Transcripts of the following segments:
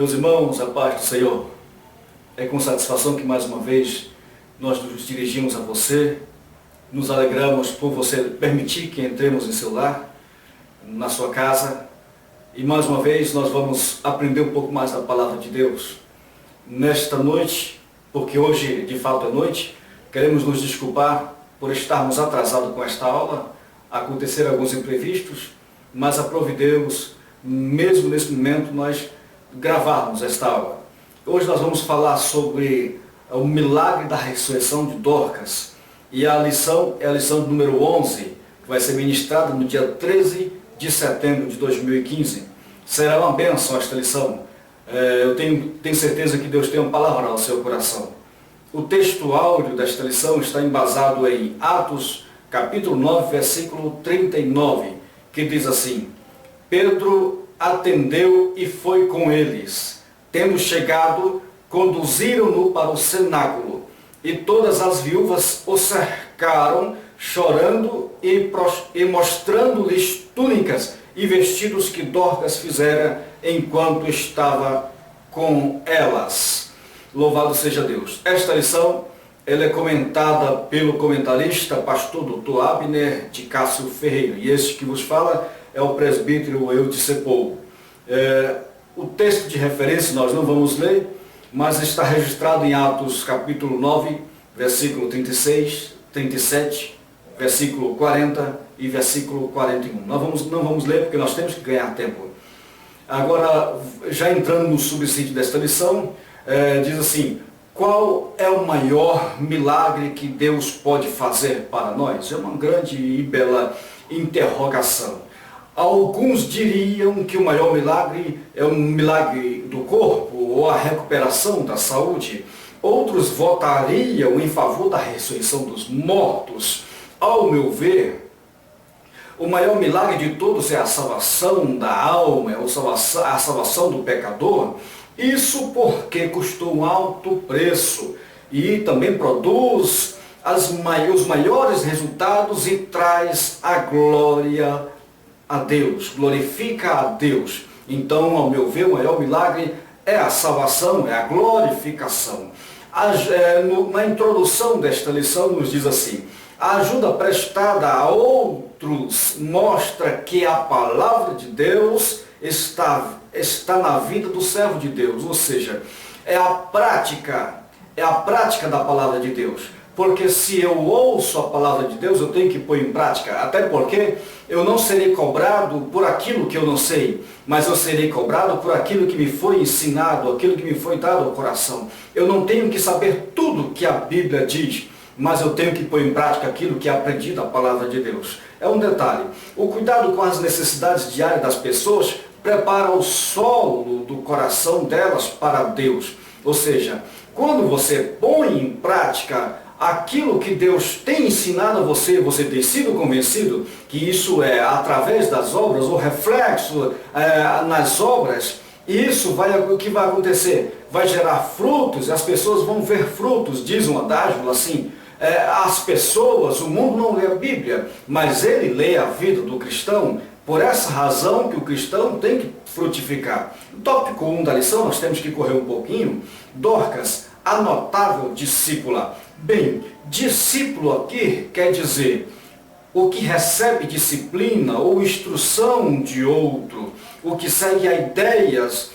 Meus irmãos, a paz do Senhor. É com satisfação que mais uma vez nós nos dirigimos a você, nos alegramos por você permitir que entremos em seu lar, na sua casa, e mais uma vez nós vamos aprender um pouco mais da palavra de Deus. Nesta noite, porque hoje de fato é noite, queremos nos desculpar por estarmos atrasados com esta aula, aconteceram alguns imprevistos, mas aprove Deus, mesmo nesse momento, nós gravarmos esta aula. Hoje nós vamos falar sobre o milagre da ressurreição de Dorcas. E a lição é a lição número 11, que vai ser ministrada no dia 13 de setembro de 2015. Será uma bênção esta lição. Eu tenho certeza que Deus tem uma palavra ao seu coração. O texto áudio desta lição está embasado em Atos, capítulo 9, versículo 39, que diz assim: Pedro atendeu e foi com eles. Tendo chegado, conduziram-no para o cenáculo, e todas as viúvas o cercaram, chorando e mostrando-lhes túnicas e vestidos que Dorcas fizera enquanto estava com elas. Louvado seja Deus. Esta lição ela é comentada pelo comentarista pastor Dr. Abner de Cássio Ferreira, e este que vos fala é o presbítero Eudice Pou. O texto de referência nós não vamos ler, mas está registrado em Atos capítulo 9, versículo 36, 37, versículo 40 e versículo 41. Nós não vamos ler porque nós temos que ganhar tempo. Agora, já entrando no subsídio desta lição, diz assim: qual é o maior milagre que Deus pode fazer para nós? É uma grande e bela interrogação. Alguns diriam que o maior milagre é um milagre do corpo ou a recuperação da saúde. Outros votariam em favor da ressurreição dos mortos. Ao meu ver, o maior milagre de todos é a salvação da alma, é a salvação do pecador. Isso porque custou um alto preço e também produz os maiores resultados e traz a glória a Deus, glorifica a Deus. Então, ao meu ver, o maior milagre é a salvação, é a glorificação. Na introdução desta lição nos diz assim: a ajuda prestada a outros mostra que a palavra de Deus está na vida do servo de Deus, ou seja, é a prática da palavra de Deus. Porque se eu ouço a palavra de Deus, eu tenho que pôr em prática. Até porque eu não serei cobrado por aquilo que eu não sei, mas eu serei cobrado por aquilo que me foi ensinado, aquilo que me foi dado ao coração. Eu não tenho que saber tudo que a Bíblia diz, mas eu tenho que pôr em prática aquilo que aprendi da palavra de Deus. É um detalhe. O cuidado com as necessidades diárias das pessoas prepara o solo do coração delas para Deus. Ou seja, quando você põe em prática aquilo que Deus tem ensinado a você, você tem sido convencido que isso é através das obras, o reflexo nas obras, e isso o que vai acontecer? Vai gerar frutos, as pessoas vão ver frutos, diz um adágio assim. As pessoas, o mundo não lê a Bíblia, mas ele lê a vida do cristão. Por essa razão que o cristão tem que frutificar. No tópico 1 da lição, nós temos que correr um pouquinho. Dorcas, a notável discípula. Bem, discípulo aqui quer dizer o que recebe disciplina ou instrução de outro, o que segue a ideias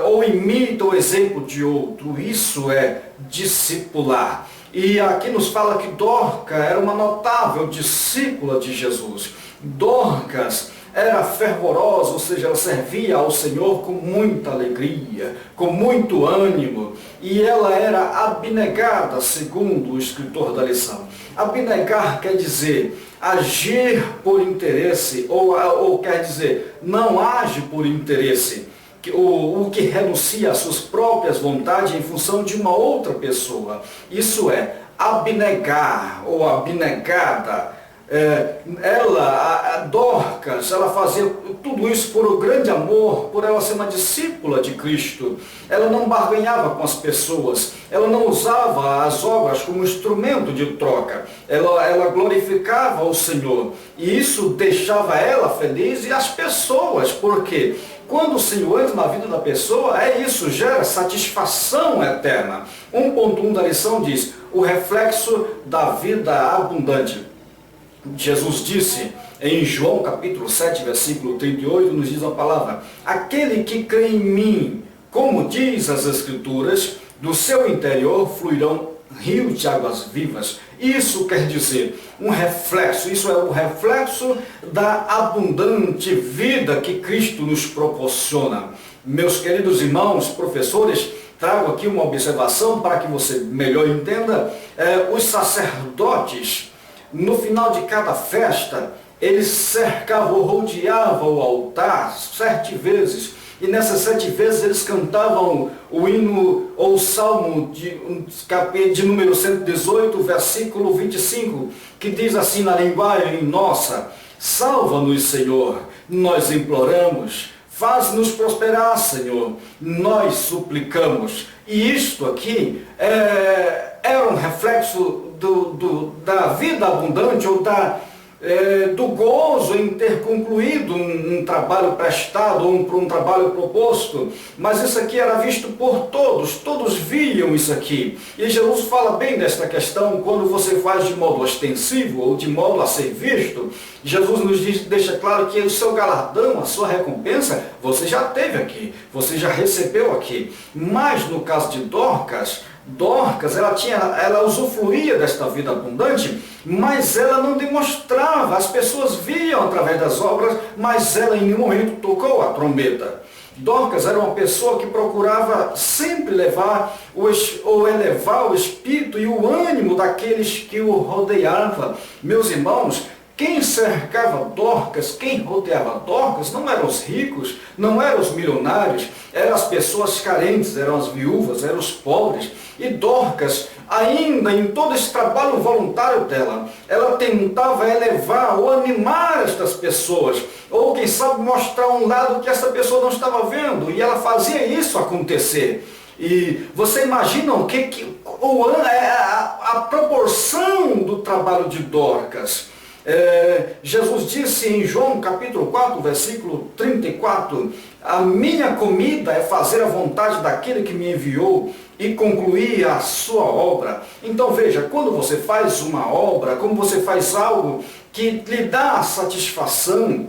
ou imita o exemplo de outro. Isso é discipular. E aqui nos fala que Dorcas era uma notável discípula de Jesus. Dorcas era fervorosa, ou seja, ela servia ao Senhor com muita alegria, com muito ânimo, e ela era abnegada, segundo o escritor da lição. Abnegar quer dizer agir por interesse, ou quer dizer não age por interesse, o que renuncia às suas próprias vontades em função de uma outra pessoa. Isso é abnegar ou abnegada. a Dorcas, ela fazia tudo isso por um grande amor, por ela ser uma discípula de Cristo. Ela não barganhava com as pessoas, ela não usava as obras como instrumento de troca, ela glorificava o Senhor, e isso deixava ela feliz e as pessoas, porque quando o Senhor entra na vida da pessoa, isso gera satisfação eterna. 1.1 da lição diz, o reflexo da vida abundante. Jesus disse em João capítulo 7, versículo 38, nos diz a palavra, aquele que crê em mim, como diz as Escrituras, do seu interior fluirão rios de águas vivas. Isso quer dizer um reflexo, isso é o reflexo da abundante vida que Cristo nos proporciona. Meus queridos irmãos, professores, trago aqui uma observação para que você melhor entenda. Os sacerdotes, no final de cada festa, eles cercavam, rodeavam o altar 7 vezes. E nessas 7 vezes eles cantavam o hino ou o salmo de número 118, versículo 25, que diz assim na linguagem nossa, salva-nos, Senhor, nós imploramos, faz-nos prosperar, Senhor, nós suplicamos. E isto aqui era um reflexo da vida abundante ou do gozo em ter concluído um trabalho prestado ou um trabalho proposto, mas isso aqui era visto por todos viam isso aqui. E Jesus fala bem desta questão, quando você faz de modo ostensivo ou de modo a ser visto, Jesus nos deixa claro que o seu galardão, a sua recompensa, você já teve aqui, você já recebeu aqui. Mas no caso de Dorcas, ela usufruía desta vida abundante, mas ela não demonstrava, as pessoas viam através das obras, mas ela em nenhum momento tocou a trombeta. Dorcas era uma pessoa que procurava sempre elevar o espírito e o ânimo daqueles que o rodeavam. Meus irmãos, quem cercava Dorcas, quem rodeava Dorcas, não eram os ricos, não eram os milionários, eram as pessoas carentes, eram as viúvas, eram os pobres. E Dorcas, ainda em todo esse trabalho voluntário dela, ela tentava elevar ou animar estas pessoas, ou quem sabe mostrar um lado que essa pessoa não estava vendo, e ela fazia isso acontecer. E você imagina a proporção do trabalho de Dorcas. Jesus disse em João capítulo 4, versículo 34, a minha comida é fazer a vontade daquele que me enviou e concluir a sua obra. Então veja, quando você faz uma obra, quando você faz algo que lhe dá satisfação,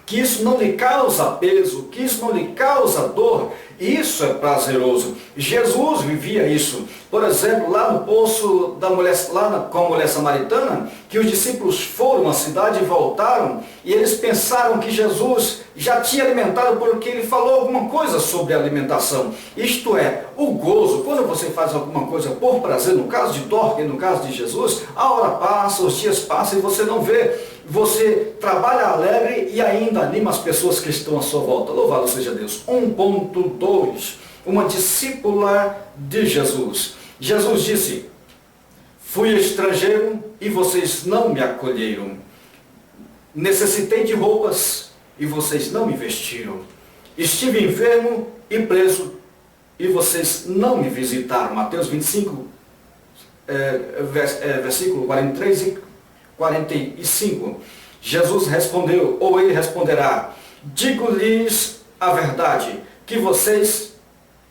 que isso não lhe causa peso, que isso não lhe causa dor, isso é prazeroso. Jesus vivia isso. Por exemplo, lá no poço da mulher, com a mulher samaritana, que os discípulos foram à cidade e voltaram, e eles pensaram que Jesus já tinha alimentado porque ele falou alguma coisa sobre alimentação. Isto é, o gozo, quando você faz alguma coisa por prazer, no caso de Dorcas e no caso de Jesus, a hora passa, os dias passam e você não vê. Você trabalha alegre e ainda anima as pessoas que estão à sua volta. Louvado seja Deus. 1.2. Uma discípula de Jesus. Jesus disse, fui estrangeiro e vocês não me acolheram. Necessitei de roupas e vocês não me vestiram. Estive enfermo e preso e vocês não me visitaram. Mateus 25, versículo 43 e 45. Jesus respondeu, ou ele responderá, digo-lhes a verdade,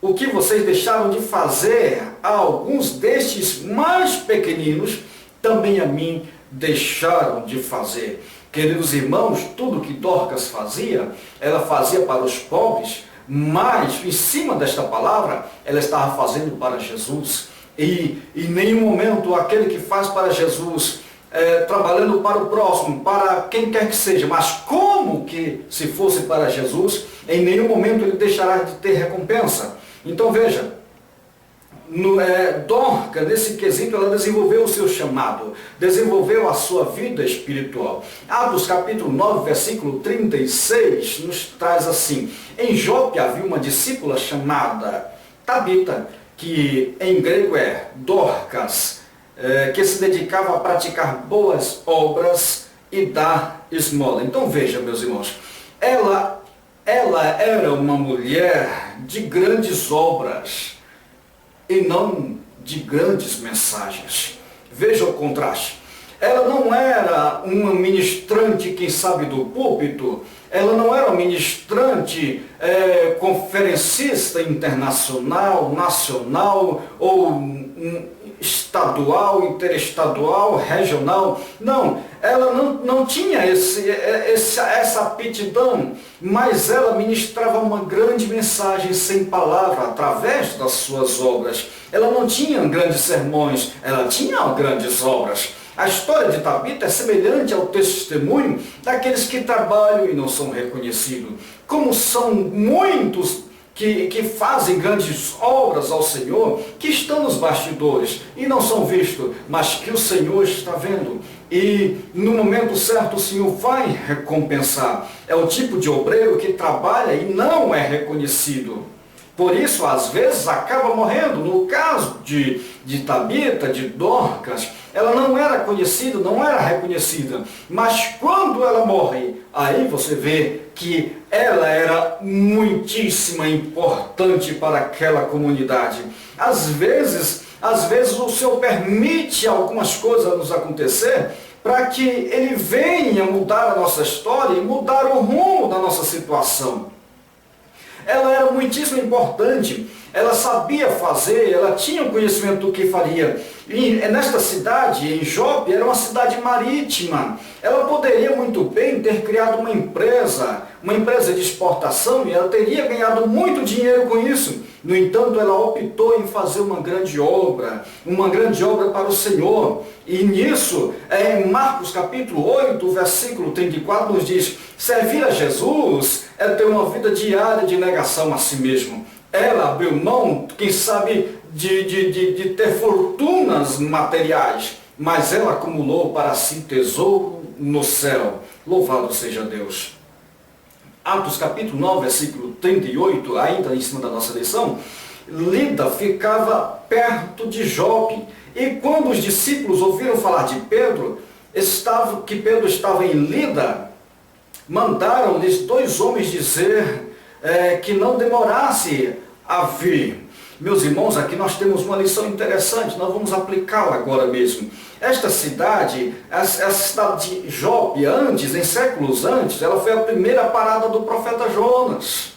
o que vocês deixaram de fazer a alguns destes mais pequeninos, também a mim deixaram de fazer. Queridos irmãos, tudo que Dorcas fazia, ela fazia para os pobres, mas em cima desta palavra, ela estava fazendo para Jesus. E em nenhum momento aquele que faz para Jesus, trabalhando para o próximo, para quem quer que seja, mas como que se fosse para Jesus, em nenhum momento ele deixará de ter recompensa. Então veja, Dorcas, nesse quesito, ela desenvolveu o seu chamado, desenvolveu a sua vida espiritual. Atos capítulo 9, versículo 36, nos traz assim, em Jope havia uma discípula chamada Tabita, que em grego é Dorcas. que se dedicava a praticar boas obras e dar esmola. Então veja, meus irmãos, ela era uma mulher de grandes obras e não de grandes mensagens. Veja o contraste. Ela não era uma ministrante, quem sabe, do púlpito. Ela não era uma ministrante conferencista internacional, nacional ou estadual, interestadual, regional. Não, ela não tinha essa aptidão, mas ela ministrava uma grande mensagem sem palavra, através das suas obras. Ela não tinha grandes sermões, ela tinha grandes obras. A história de Tabita é semelhante ao testemunho daqueles que trabalham e não são reconhecidos. Como são muitos que fazem grandes obras ao Senhor, que estão nos bastidores e não são vistos, mas que o Senhor está vendo. E no momento certo o Senhor vai recompensar. É o tipo de obreiro que trabalha e não é reconhecido. Por isso, às vezes, acaba morrendo. No caso de Tabita, de Dorcas, ela não era conhecida, não era reconhecida. Mas quando ela morre, aí você vê que ela era muitíssimo importante para aquela comunidade. Às vezes o Senhor permite algumas coisas nos acontecer para que Ele venha mudar a nossa história e mudar o rumo da nossa situação. Ela era muitíssimo importante, ela sabia fazer, ela tinha o conhecimento do que faria. E nesta cidade, em Jope, era uma cidade marítima. Ela poderia muito bem ter criado uma empresa de exportação, e ela teria ganhado muito dinheiro com isso. No entanto, ela optou em fazer uma grande obra para o Senhor. E nisso, em Marcos capítulo 8, versículo 34, nos diz: servir a Jesus é ter uma vida diária de negação a si mesmo. Ela abriu mão, quem sabe, de ter fortunas materiais, mas ela acumulou para si tesouro no céu. Louvado seja Deus. Atos capítulo 9, versículo 38, ainda em cima da nossa lição, Lida ficava perto de Jope. E quando os discípulos ouviram falar de Pedro, que Pedro estava em Lida, mandaram-lhes 2 homens dizer que não demorasse a vir. Meus irmãos, aqui nós temos uma lição interessante, nós vamos aplicá-la agora mesmo. Esta cidade, a cidade de Jope, em séculos antes, ela foi a primeira parada do profeta Jonas.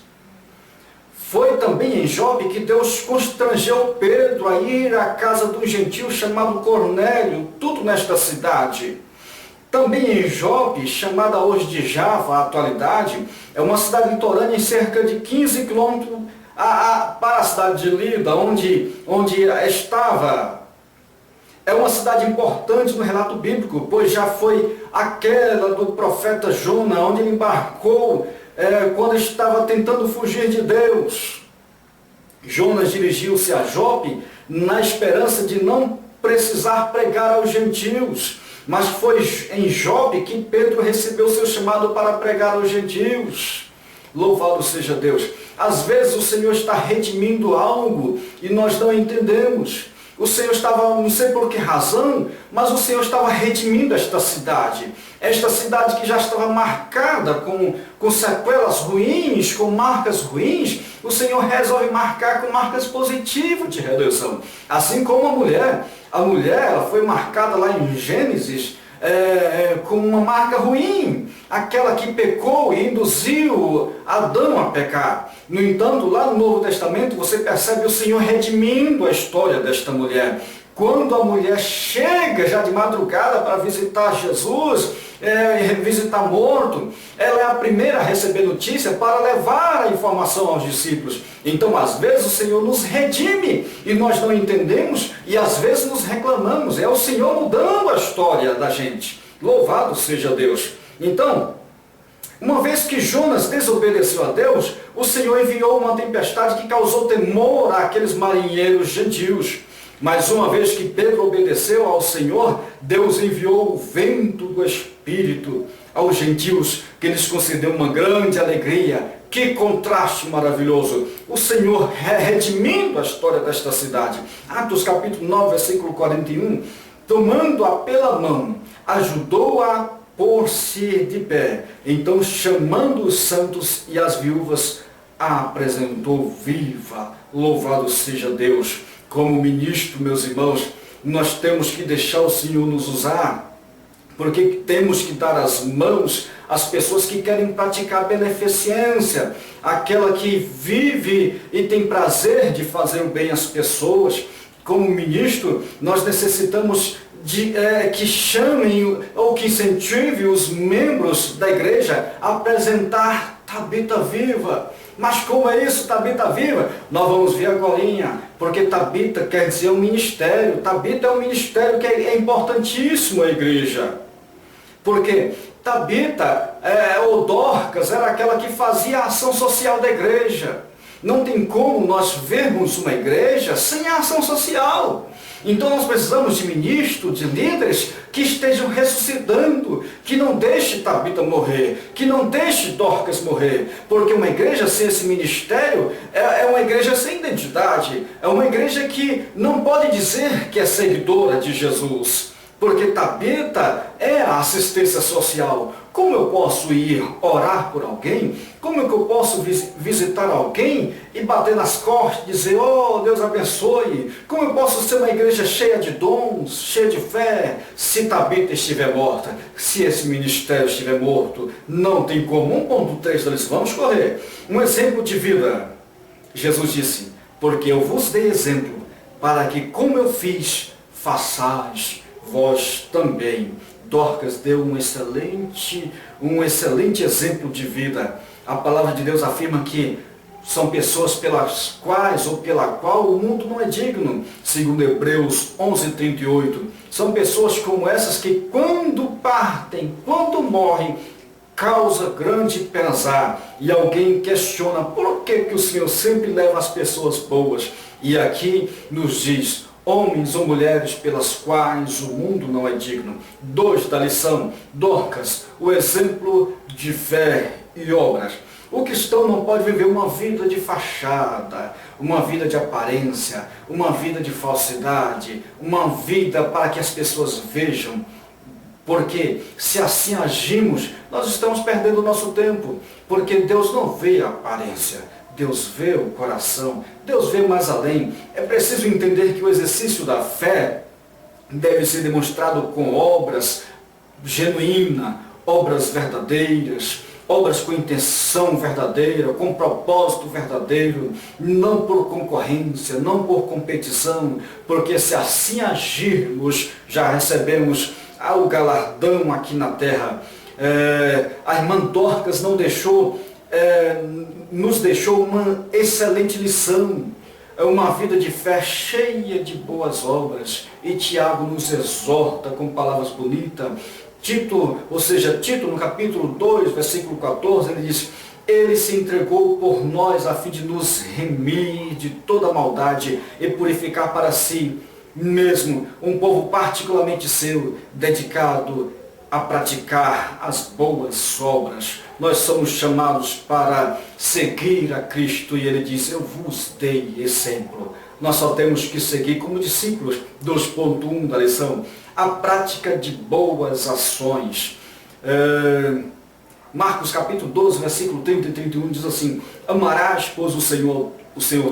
Foi também em Jope que Deus constrangeu Pedro a ir à casa de um gentio chamado Cornélio, tudo nesta cidade. Também em Jope, chamada hoje de Java, a atualidade, é uma cidade litorânea em cerca de 15 quilômetros para a cidade de Lida, onde estava. É uma cidade importante no relato bíblico, pois já foi aquela do profeta Jonas, onde ele embarcou quando estava tentando fugir de Deus. Jonas dirigiu-se a Jope na esperança de não precisar pregar aos gentios. Mas foi em Jope que Pedro recebeu seu chamado para pregar aos gentios. Louvado seja Deus. Às vezes o Senhor está redimindo algo e nós não entendemos. O Senhor estava, não sei por que razão, mas o Senhor estava redimindo esta cidade. Esta cidade que já estava marcada com sequelas ruins, com marcas ruins, o Senhor resolve marcar com marcas positivas de redenção. Assim como a mulher ela foi marcada lá em Gênesis com uma marca ruim, aquela que pecou e induziu Adão a pecar. No entanto, lá no Novo Testamento, você percebe o Senhor redimindo a história desta mulher. Quando a mulher chega já de madrugada para visitar Jesus, visitar morto, ela é a primeira a receber notícia para levar a informação aos discípulos. Então, às vezes, o Senhor nos redime e nós não entendemos e às vezes nos reclamamos. É o Senhor mudando a história da gente. Louvado seja Deus. Então, uma vez que Jonas desobedeceu a Deus, o Senhor enviou uma tempestade que causou temor àqueles marinheiros gentios. Mas uma vez que Pedro obedeceu ao Senhor, Deus enviou o vento do Espírito aos gentios, que lhes concedeu uma grande alegria. Que contraste maravilhoso! O Senhor redimindo a história desta cidade. Atos capítulo 9, versículo 41, tomando-a pela mão, ajudou-a a pôr-se de pé. Então, chamando os santos e as viúvas, a apresentou viva. Louvado seja Deus. Como ministro, meus irmãos, nós temos que deixar o Senhor nos usar, porque temos que dar as mãos às pessoas que querem praticar beneficência, aquela que vive e tem prazer de fazer o bem às pessoas. Como ministro, nós necessitamos que chamem ou que incentive os membros da igreja a apresentar Tabita Viva. Mas como é isso, Tabita Viva? Nós vamos ver agora, porque Tabita quer dizer um ministério. Tabita é um ministério que é importantíssimo à igreja. Porque Tabita, ou Dorcas, era aquela que fazia a ação social da igreja. Não tem como nós vermos uma igreja sem a ação social. Então nós precisamos de ministros, de líderes que estejam ressuscitando, que não deixe Tabita morrer, que não deixe Dorcas morrer, porque uma igreja sem esse ministério é uma igreja sem identidade, é uma igreja que não pode dizer que é seguidora de Jesus, porque Tabita é a assistência social. Como eu posso ir orar por alguém? Como é que eu posso visitar alguém e bater nas costas e dizer, oh, Deus abençoe? Como eu posso ser uma igreja cheia de dons, cheia de fé, se Tabita estiver morta, se esse ministério estiver morto? Não tem como. 1.3 deles, vamos correr. Um exemplo de vida. Jesus disse, porque eu vos dei exemplo, para que como eu fiz, façais vós também. Dorcas deu um excelente exemplo de vida. A palavra de Deus afirma que são pessoas pelas quais ou pela qual o mundo não é digno. Segundo Hebreus 11:38. São pessoas como essas que quando partem, quando morrem, causa grande pesar. E alguém questiona por que o Senhor sempre leva as pessoas boas. E aqui nos diz, homens ou mulheres pelas quais o mundo não é digno. 2 da lição, Dorcas, o exemplo de fé e obras. O cristão não pode viver uma vida de fachada, uma vida de aparência, uma vida de falsidade, uma vida para que as pessoas vejam. Porque se assim agimos, nós estamos perdendo o nosso tempo. Porque Deus não vê a aparência. Deus vê o coração, Deus vê mais além. É preciso entender que o exercício da fé deve ser demonstrado com obras genuínas, obras verdadeiras, obras com intenção verdadeira, com propósito verdadeiro, não por concorrência, não por competição, porque se assim agirmos, já recebemos o galardão aqui na terra. A irmã Dorcas nos deixou uma excelente lição, uma vida de fé cheia de boas obras. E Tiago nos exorta com palavras bonitas. Tito no capítulo 2, versículo 14, ele diz, ele se entregou por nós a fim de nos remir de toda maldade e purificar para si mesmo um povo particularmente seu, dedicado a praticar as boas obras. Nós somos chamados para seguir a Cristo e ele diz, eu vos dei exemplo. Nós só temos que seguir como discípulos. 2.1 da lição, a prática de boas ações. Marcos capítulo 12, versículo 30 e 31 diz assim, amarás, pois, o Senhor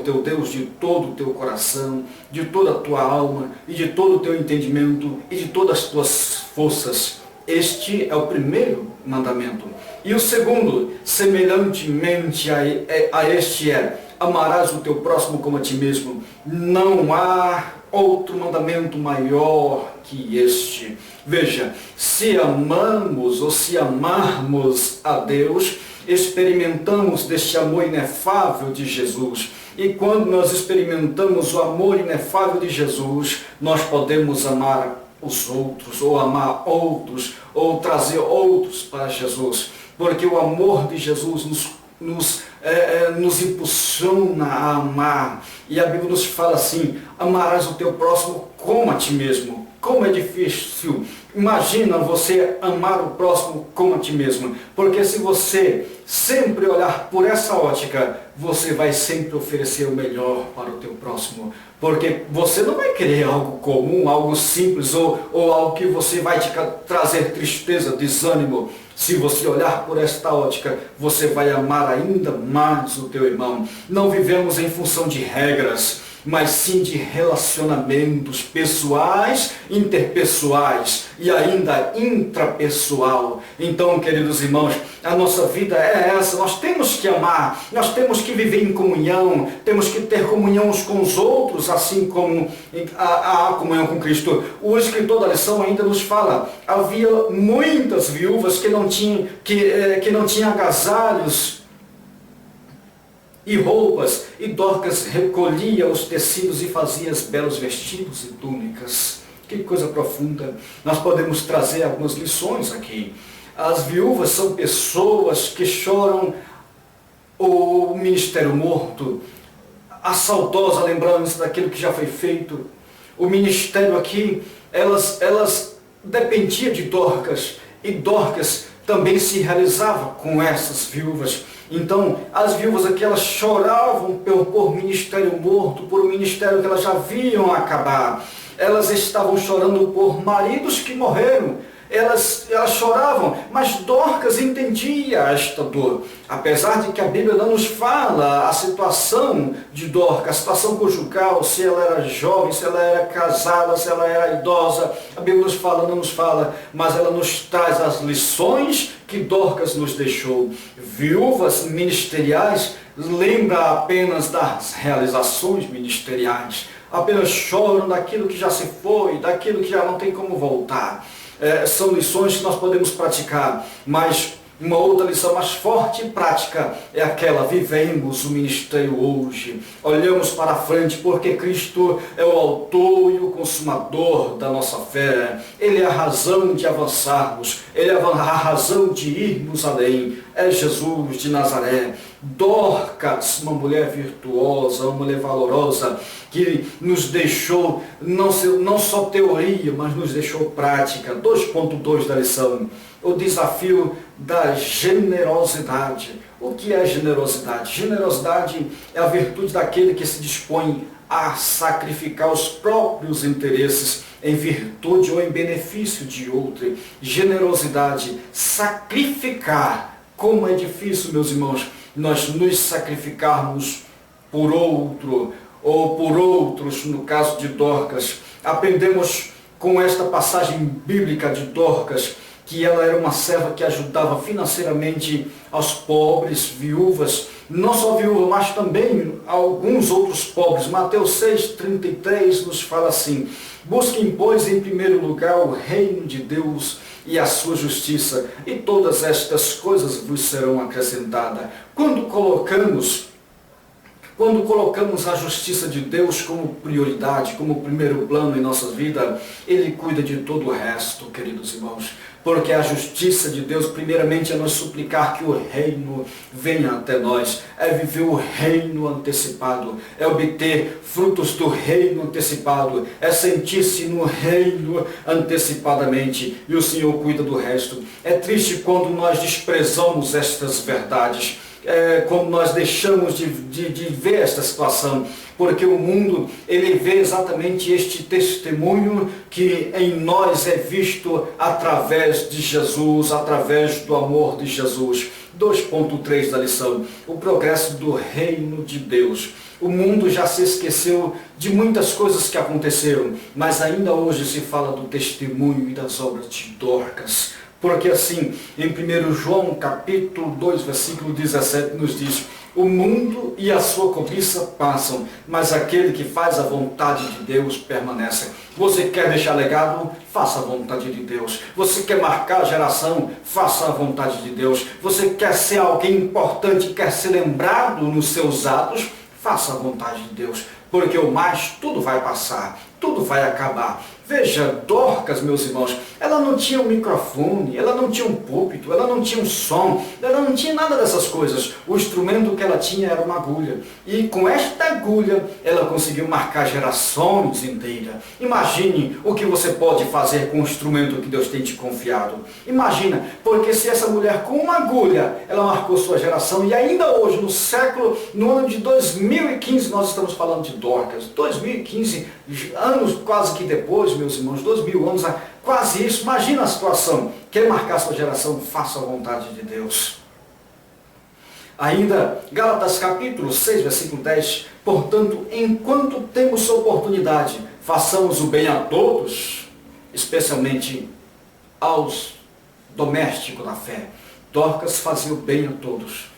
teu Deus de todo o teu coração, de toda a tua alma e de todo o teu entendimento e de todas as tuas forças. Este é o primeiro mandamento. E o segundo, semelhantemente a este amarás o teu próximo como a ti mesmo. Não há outro mandamento maior que este. Veja, se amamos ou se amarmos a Deus, experimentamos deste amor inefável de Jesus. E quando nós experimentamos o amor inefável de Jesus, nós podemos amar os outros, ou amar outros, ou trazer outros para Jesus. Porque o amor de Jesus nos impulsiona a amar. E a Bíblia nos fala assim, amarás o teu próximo como a ti mesmo. Como é difícil. Imagina você amar o próximo como a ti mesmo. Porque se você sempre olhar por essa ótica, você vai sempre oferecer o melhor para o teu próximo. Porque você não vai querer algo comum, algo simples, ou algo que você vai te trazer tristeza, desânimo. Se você olhar por esta ótica, você vai amar ainda mais o teu irmão. Não vivemos em função de regras, mas sim de relacionamentos pessoais, interpessoais e ainda intrapessoal. Então, queridos irmãos, a nossa vida é essa. Nós temos que amar, nós temos que viver em comunhão, temos que ter comunhão uns com os outros, assim como a comunhão com Cristo. O escritor da lição ainda nos fala, havia muitas viúvas que não tinham agasalhos e roupas, e Dorcas recolhia os tecidos e fazia belos vestidos e túnicas. Que coisa profunda. Nós podemos trazer algumas lições aqui. As viúvas são pessoas que choram o ministério morto, a saudosa lembrança daquilo que já foi feito. O ministério aqui, elas dependiam de Dorcas, e Dorcas também se realizava com essas viúvas. Então, as viúvas aqui, elas choravam por ministério morto, por um ministério que elas já viam acabar. Elas estavam chorando por maridos que morreram. Elas choravam, mas Dorcas entendia esta dor. Apesar de que a Bíblia não nos fala a situação de Dorcas, a situação conjugal, se ela era jovem, se ela era casada, se ela era idosa. A Bíblia nos fala, não nos fala, mas ela nos traz as lições que Dorcas nos deixou. Viúvas ministeriais lembram apenas das realizações ministeriais, apenas choram daquilo que já se foi, daquilo que já não tem como voltar. São lições que nós podemos praticar, mas uma outra lição mais forte e prática é aquela: vivemos o ministério hoje, olhamos para a frente, porque Cristo é o autor e o consumador da nossa fé. Ele é a razão de avançarmos, Ele é a razão de irmos além. É Jesus de Nazaré. Dorcas, uma mulher virtuosa, uma mulher valorosa, que nos deixou não só teoria, mas nos deixou prática. 2.2 da lição, o desafio da generosidade. O que é generosidade? Generosidade é a virtude daquele que se dispõe a sacrificar os próprios interesses em virtude ou em benefício de outro. Generosidade, sacrificar. Como é difícil, meus irmãos, nós nos sacrificarmos por outro, ou por outros, no caso de Dorcas. Aprendemos com esta passagem bíblica de Dorcas, que ela era uma serva que ajudava financeiramente aos pobres, viúvas, não só viúvas, mas também alguns outros pobres. Mateus 6,33 nos fala assim: busquem, pois, em primeiro lugar o reino de Deus e a sua justiça, e todas estas coisas vos serão acrescentadas. Quando colocamos a justiça de Deus como prioridade, como primeiro plano em nossa vida, Ele cuida de todo o resto, queridos irmãos. Porque a justiça de Deus, primeiramente, é nos suplicar que o reino venha até nós. É viver o reino antecipado. É obter frutos do reino antecipado. É sentir-se no reino antecipadamente. E o Senhor cuida do resto. É triste quando nós desprezamos estas verdades. Quando nós deixamos de ver esta situação, porque o mundo, ele vê exatamente este testemunho que em nós é visto através de Jesus, através do amor de Jesus. 2.3 da lição, o progresso do reino de Deus. O mundo já se esqueceu de muitas coisas que aconteceram, mas ainda hoje se fala do testemunho e das obras de Dorcas. Porque assim, em 1 João capítulo 2, versículo 17, nos diz: o mundo e a sua cobiça passam, mas aquele que faz a vontade de Deus permanece. Você quer deixar legado? Faça a vontade de Deus. Você quer marcar a geração? Faça a vontade de Deus. Você quer ser alguém importante, quer ser lembrado nos seus atos? Faça a vontade de Deus. Porque o mais, tudo vai passar, tudo vai acabar. Veja, Dorcas, meus irmãos, ela não tinha um microfone, ela não tinha um púlpito, ela não tinha um som, ela não tinha nada dessas coisas. O instrumento que ela tinha era uma agulha. E com esta agulha, ela conseguiu marcar gerações inteiras. Imagine o que você pode fazer com o instrumento que Deus tem te confiado. Imagina, porque se essa mulher com uma agulha, ela marcou sua geração, e ainda hoje, no ano de 2015, nós estamos falando de Dorcas. 2015, anos quase que depois, meus irmãos, 2000 anos, quase isso. Imagina a situação. Quer marcar sua geração? Faça a vontade de Deus. Ainda, Gálatas capítulo 6, versículo 10. Portanto, enquanto temos oportunidade, façamos o bem a todos, especialmente aos domésticos da fé. Dorcas fazia o bem a todos,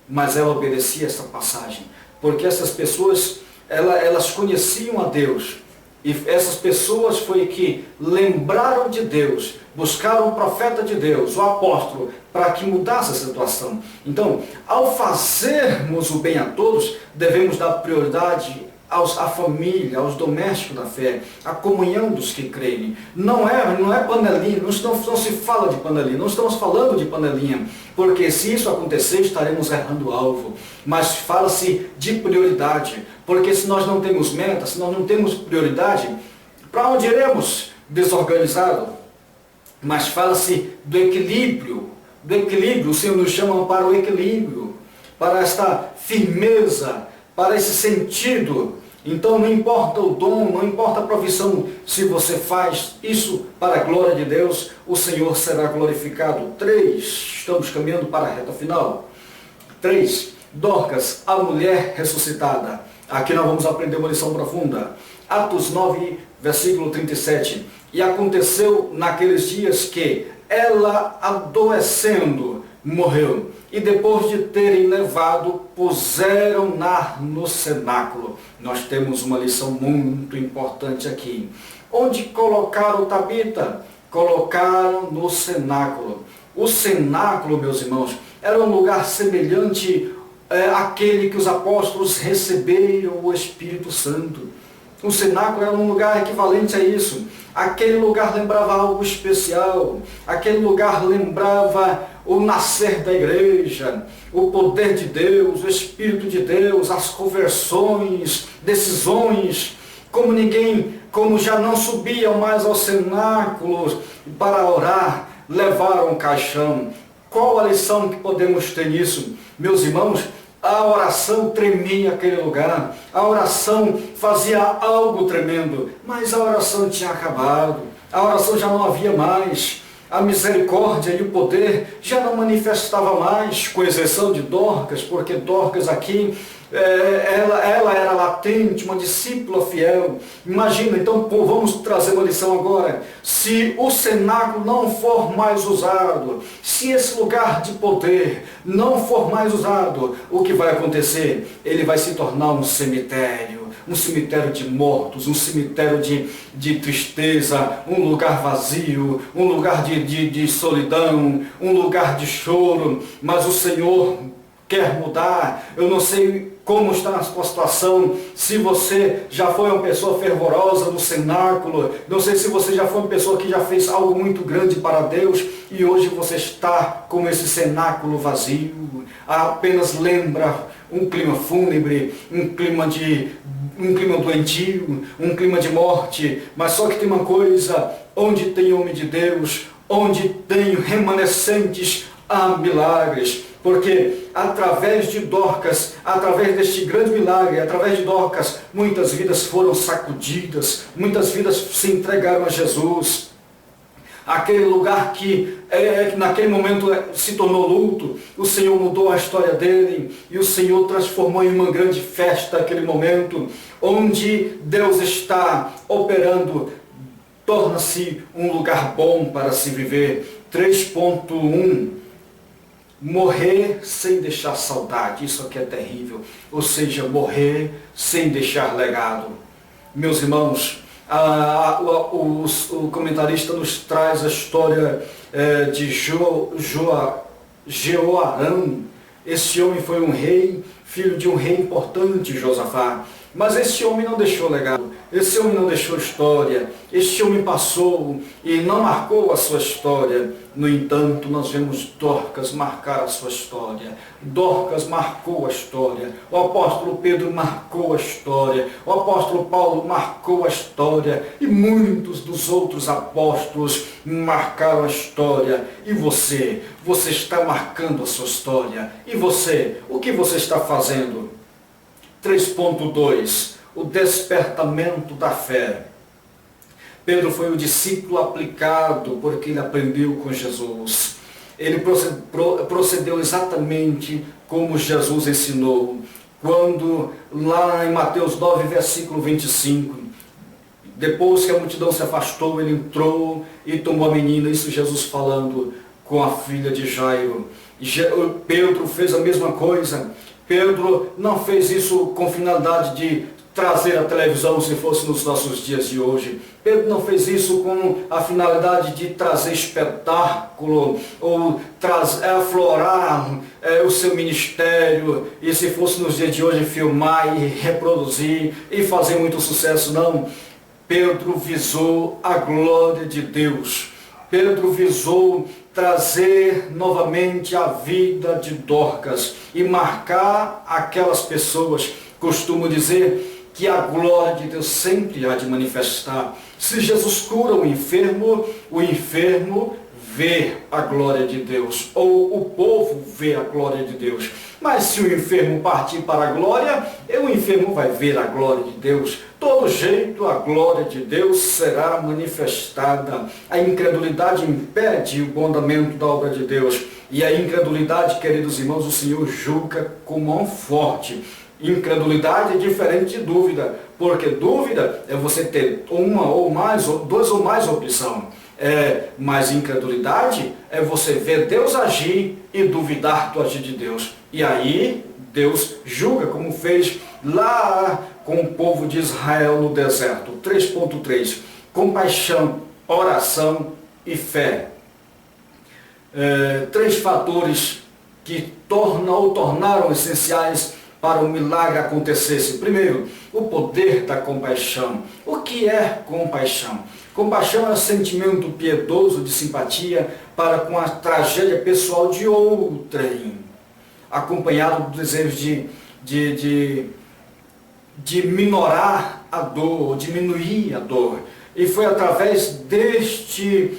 mas ela obedecia essa passagem, porque essas pessoas, elas conheciam a Deus, e essas pessoas foi que lembraram de Deus, buscaram o profeta de Deus, o apóstolo, para que mudasse a situação. Então, ao fazermos o bem a todos, devemos dar prioridade à família, aos domésticos da fé, à comunhão dos que creem. Não é panelinha, não se fala de panelinha, não estamos falando de panelinha, porque se isso acontecer, estaremos errando o alvo. Mas fala-se de prioridade, porque se nós não temos meta, se nós não temos prioridade, para onde iremos? Desorganizado. Mas fala-se do equilíbrio, o Senhor nos chama para o equilíbrio, para esta firmeza, para esse sentido. Então não importa o dom, não importa a profissão, se você faz isso para a glória de Deus, o Senhor será glorificado. 3, estamos caminhando para a reta final. 3, Dorcas, a mulher ressuscitada. Aqui nós vamos aprender uma lição profunda. Atos 9, versículo 37. E aconteceu naqueles dias que ela, adoecendo, morreu. E depois de terem levado, puseram-na no cenáculo. Nós temos uma lição muito importante aqui. Onde colocaram Tabita? Colocaram no cenáculo. O cenáculo, meus irmãos, era um lugar semelhante àquele que os apóstolos receberam o Espírito Santo. O cenáculo era um lugar equivalente a isso. Aquele lugar lembrava algo especial. Aquele lugar lembrava o nascer da igreja, o poder de Deus, o Espírito de Deus, as conversões, decisões. Como já não subiam mais ao cenáculo para orar, levaram um caixão. Qual a lição que podemos ter nisso? Meus irmãos, a oração tremia aquele lugar, a oração fazia algo tremendo, mas a oração tinha acabado, a oração já não havia mais, a misericórdia e o poder já não manifestava mais, com exceção de Dorcas, porque Dorcas aqui, ela era latente, uma discípula fiel. Imagina, então, vamos trazer uma lição agora. Se o cenáculo não for mais usado, se esse lugar de poder não for mais usado, o que vai acontecer? Ele vai se tornar um cemitério de mortos, um cemitério de tristeza, um lugar vazio, um lugar de solidão, um lugar de choro. Mas o Senhor quer mudar. Eu não sei como está a sua situação, se você já foi uma pessoa fervorosa no cenáculo, não sei se você já foi uma pessoa que já fez algo muito grande para Deus e hoje você está com esse cenáculo vazio, apenas lembra um clima fúnebre, um clima doentio, um clima de morte. Mas só que tem uma coisa: onde tem homem de Deus, onde tem remanescentes, há milagres. Porque através de Dorcas, através deste grande milagre, através de Dorcas, muitas vidas foram sacudidas, muitas vidas se entregaram a Jesus. Aquele lugar que naquele momento se tornou luto, o Senhor mudou a história dele e o Senhor transformou em uma grande festa aquele momento, onde Deus está operando, torna-se um lugar bom para se viver. 3.1, morrer sem deixar saudade. Isso aqui é terrível, ou seja, morrer sem deixar legado. Meus irmãos, o comentarista nos traz a história de Jeoaram. Esse homem foi um rei, filho de um rei importante, Josafá. Mas esse homem não deixou legado, esse homem não deixou história, este homem passou e não marcou a sua história. No entanto, nós vemos Dorcas marcar a sua história. Dorcas marcou a história. O apóstolo Pedro marcou a história. O apóstolo Paulo marcou a história. E muitos dos outros apóstolos marcaram a história. E você? Você está marcando a sua história. E você? O que você está fazendo? 3.2. O despertamento da fé. Pedro foi o discípulo aplicado porque ele aprendeu com Jesus. Ele procedeu exatamente como Jesus ensinou. Quando lá em Mateus 9, versículo 25, depois que a multidão se afastou, ele entrou e tomou a menina, isso Jesus falando com a filha de Jairo. Pedro fez a mesma coisa. Pedro não fez isso com finalidade de trazer a televisão se fosse nos nossos dias de hoje. Pedro não fez isso com a finalidade de trazer espetáculo ou aflorar o seu ministério e se fosse nos dias de hoje filmar e reproduzir e fazer muito sucesso. Não. Pedro visou a glória de Deus. Pedro visou trazer novamente a vida de Dorcas e marcar aquelas pessoas. Costumo dizer que a glória de Deus sempre há de manifestar. Se Jesus cura o enfermo vê a glória de Deus, ou o povo vê a glória de Deus. Mas se o enfermo partir para a glória, o enfermo vai ver a glória de Deus. Todo jeito a glória de Deus será manifestada. A incredulidade impede o bom andamento da obra de Deus. E a incredulidade, queridos irmãos, o Senhor julga com mão forte. Incredulidade é diferente de dúvida, porque dúvida é você ter uma ou mais, duas ou mais opções. Mas incredulidade é você ver Deus agir e duvidar do agir de Deus. E aí Deus julga, como fez lá com o povo de Israel no deserto. 3.3. Compaixão, oração e fé. 3 fatores que tornaram essenciais para o milagre acontecesse. Primeiro, o poder da compaixão. O que é compaixão? Compaixão é um sentimento piedoso de simpatia para com a tragédia pessoal de outrem, acompanhado do desejo de minorar a dor, diminuir a dor. E foi através deste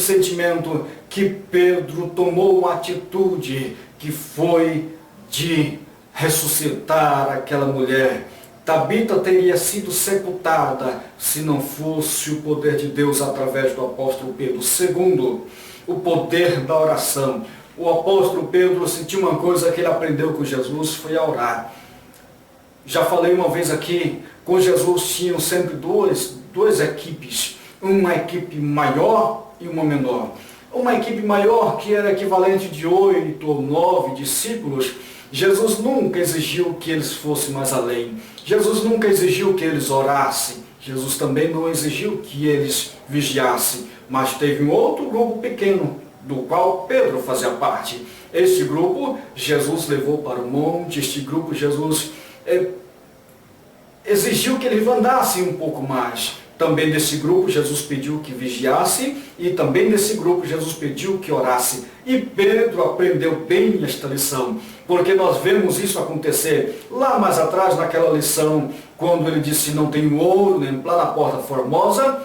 sentimento que Pedro tomou uma atitude que foi de ressuscitar aquela mulher. Tabita teria sido sepultada se não fosse o poder de Deus através do apóstolo Pedro. Segundo, o poder da oração. O apóstolo Pedro sentiu uma coisa que ele aprendeu com Jesus, foi a orar. Já falei uma vez aqui, com Jesus tinham sempre duas equipes. Uma equipe maior e uma menor. Uma equipe maior que era equivalente de 8 ou 9 discípulos. Jesus nunca exigiu que eles fossem mais além. Jesus nunca exigiu que eles orassem. Jesus também não exigiu que eles vigiassem. Mas teve um outro grupo pequeno, do qual Pedro fazia parte. Este grupo, Jesus levou para o monte. Este grupo, Jesus exigiu que eles andassem um pouco mais. Também desse grupo, Jesus pediu que vigiasse, e também desse grupo, Jesus pediu que orasse. E Pedro aprendeu bem esta lição, porque nós vemos isso acontecer lá mais atrás, naquela lição, quando ele disse, não tenho ouro, nem lá na porta formosa.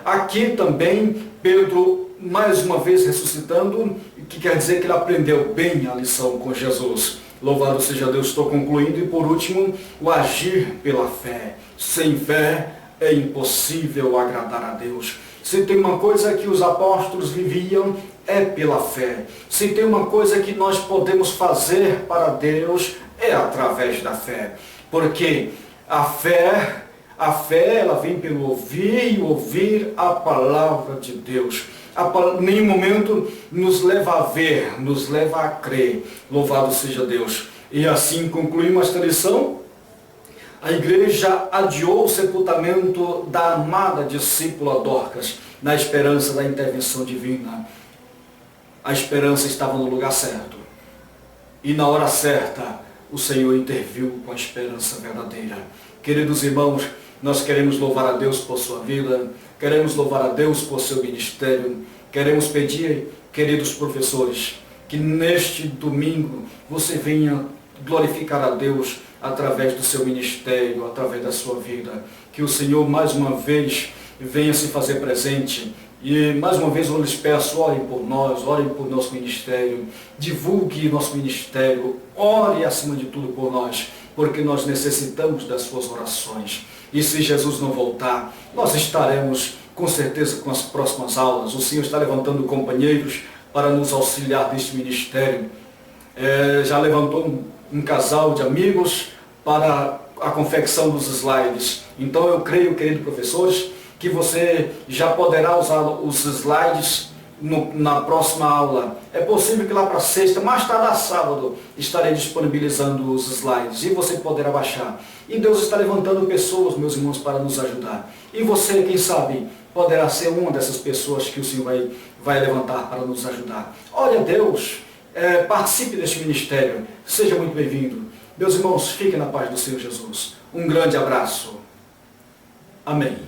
Aqui também, Pedro, mais uma vez ressuscitando, que quer dizer que ele aprendeu bem a lição com Jesus. Louvado seja Deus, estou concluindo. E por último, o agir pela fé. Sem fé, é impossível agradar a Deus. Se tem uma coisa que os apóstolos viviam, é pela fé. Se tem uma coisa que nós podemos fazer para Deus, é através da fé. Porque a fé ela vem pelo ouvir e ouvir a palavra de Deus. Em nenhum momento nos leva a ver, nos leva a crer. Louvado seja Deus. E assim concluímos esta lição. A igreja adiou o sepultamento da amada discípula Dorcas, na esperança da intervenção divina. A esperança estava no lugar certo. E na hora certa, o Senhor interviu com a esperança verdadeira. Queridos irmãos, nós queremos louvar a Deus por sua vida, queremos louvar a Deus por seu ministério, queremos pedir, queridos professores, que neste domingo você venha glorificar a Deus através do seu ministério, através da sua vida. Que o Senhor mais uma vez venha se fazer presente. E mais uma vez eu lhes peço, orem por nós, orem por nosso ministério, divulgue nosso ministério, ore acima de tudo por nós, porque nós necessitamos das suas orações. E se Jesus não voltar, nós estaremos com certeza com as próximas aulas. O Senhor está levantando companheiros para nos auxiliar neste ministério. Já levantou um casal de amigos para a confecção dos slides. Então eu creio, queridos professores, que você já poderá usar os slides na próxima aula. É possível que lá para sexta, mais tarde sábado, estarei disponibilizando os slides e você poderá baixar. E Deus está levantando pessoas, meus irmãos, para nos ajudar. E você, quem sabe, poderá ser uma dessas pessoas que o Senhor vai levantar para nos ajudar. Olha, Deus, participe deste ministério. Seja muito bem-vindo. Meus irmãos, fiquem na paz do Senhor Jesus. Um grande abraço. Amém.